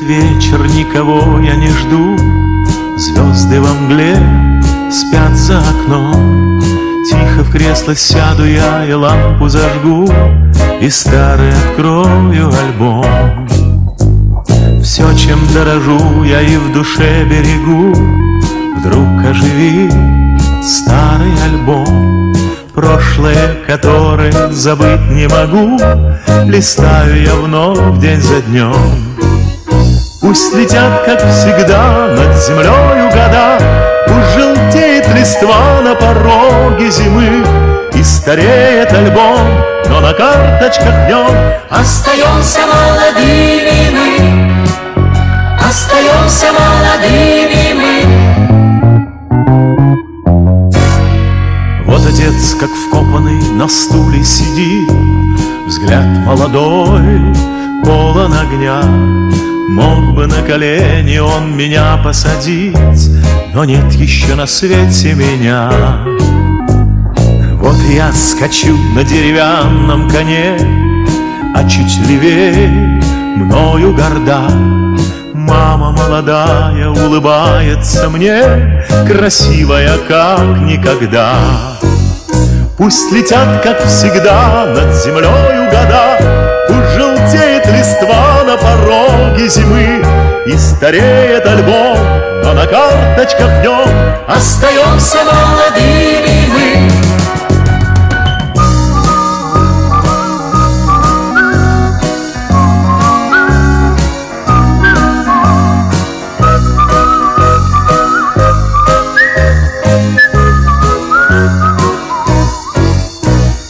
вечер никого я не жду, звезды во мгле спят за окном. Тихо в кресло сяду я и лампу зажгу, и старый открою альбом. Все, чем дорожу, я и в душе берегу. Вдруг оживит старый альбом, прошлое, которое забыть не могу. Листаю я вновь день за днем. Пусть летят, как всегда, над землею года. Пусть желтеет листва на пороге зимы, и стареет альбом, но на карточках днем остаемся молодыми мы, остаемся молодыми мы. Вот отец, как вкопанный, на стуле сидит, взгляд молодой, полон огня. Мог бы на колени он меня посадить, но нет еще на свете меня. Вот я скачу на деревянном коне, а чуть левее мною горда. Мама молодая улыбается мне, красивая как никогда. Пусть летят, как всегда, над землею года. Пусть желтеет листва на пороге зимы, и стареет альбом, но на карточках днем остаемся молодыми мы.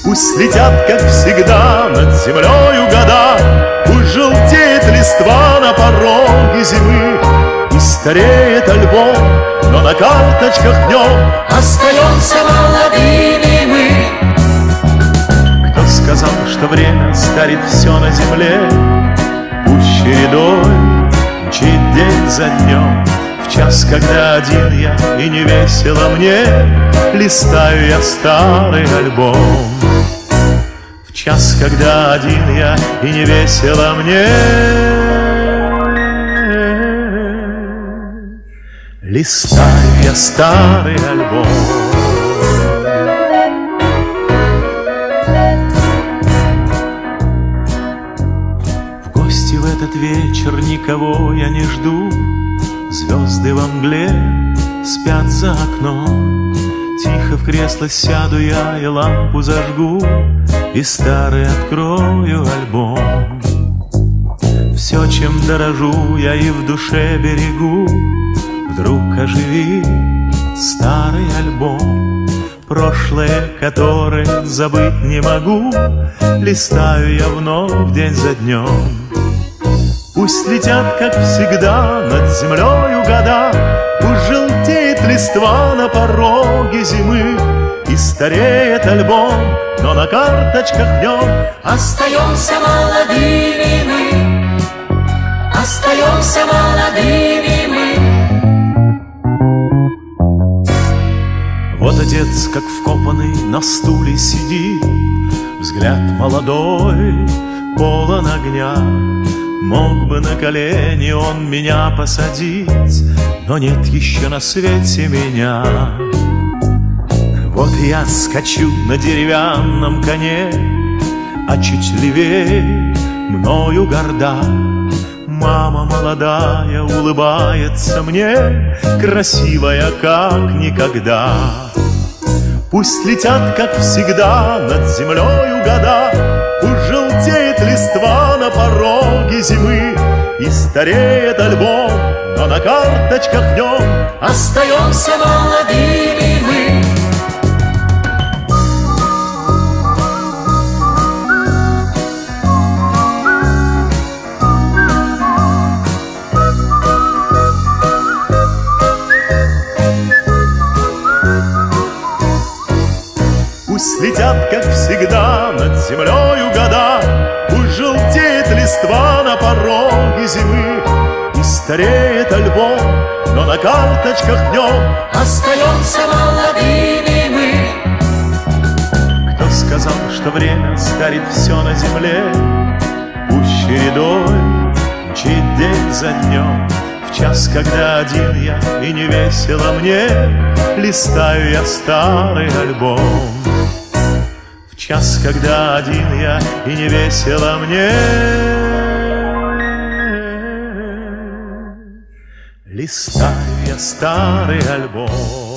Пусть летят, как всегда, над землею года. Пусть желтеет листва на пороге зимы, и стареет альбом, но на карточках днем остаемся молодыми мы. Кто сказал, что время старит все на земле? Пусть чередой мчит день за днем. В час, когда один я и не весело мне, листаю я старый альбом. В час, когда один я и не весело мне, листаю я старый альбом. В гости в этот вечер никого я не жду, звезды во мгле спят за окном. Тихо в кресло сяду я и лампу зажгу, и старый открою альбом. Все, чем дорожу, я и в душе берегу. Вдруг оживит старый альбом, прошлое, которое забыть не могу. Листаю я вновь день за днем. Пусть летят, как всегда, над землею года. Пусть желтеет листва на пороге зимы, и стареет альбом, но на карточках днем остаемся молодыми мы, остаемся молодыми мы. Вот отец, как вкопанный, на стуле сидит, взгляд молодой, полон огня. Мог бы на колени он меня посадить, но нет еще на свете меня. Вот я скачу на деревянном коне, а чуть левее мною горда. Мама молодая улыбается мне, красивая как никогда. Пусть летят, как всегда, над землею года. Пусть желтеет листва на пороге зимы, и стареет альбом, но на карточках днем остаемся молодыми мы. Пусть летят, как всегда, над землею года. Пусть желтеет листва на пороге зимы, и стареет альбом, но на карточках днем остаемся молодыми мы. Кто сказал, что время старит все на земле? Пусть чередой мчит день за днем. В час, когда один я и не весело мне, листаю я старый альбом. В час, когда один я и не весело мне, листаю я старый альбом.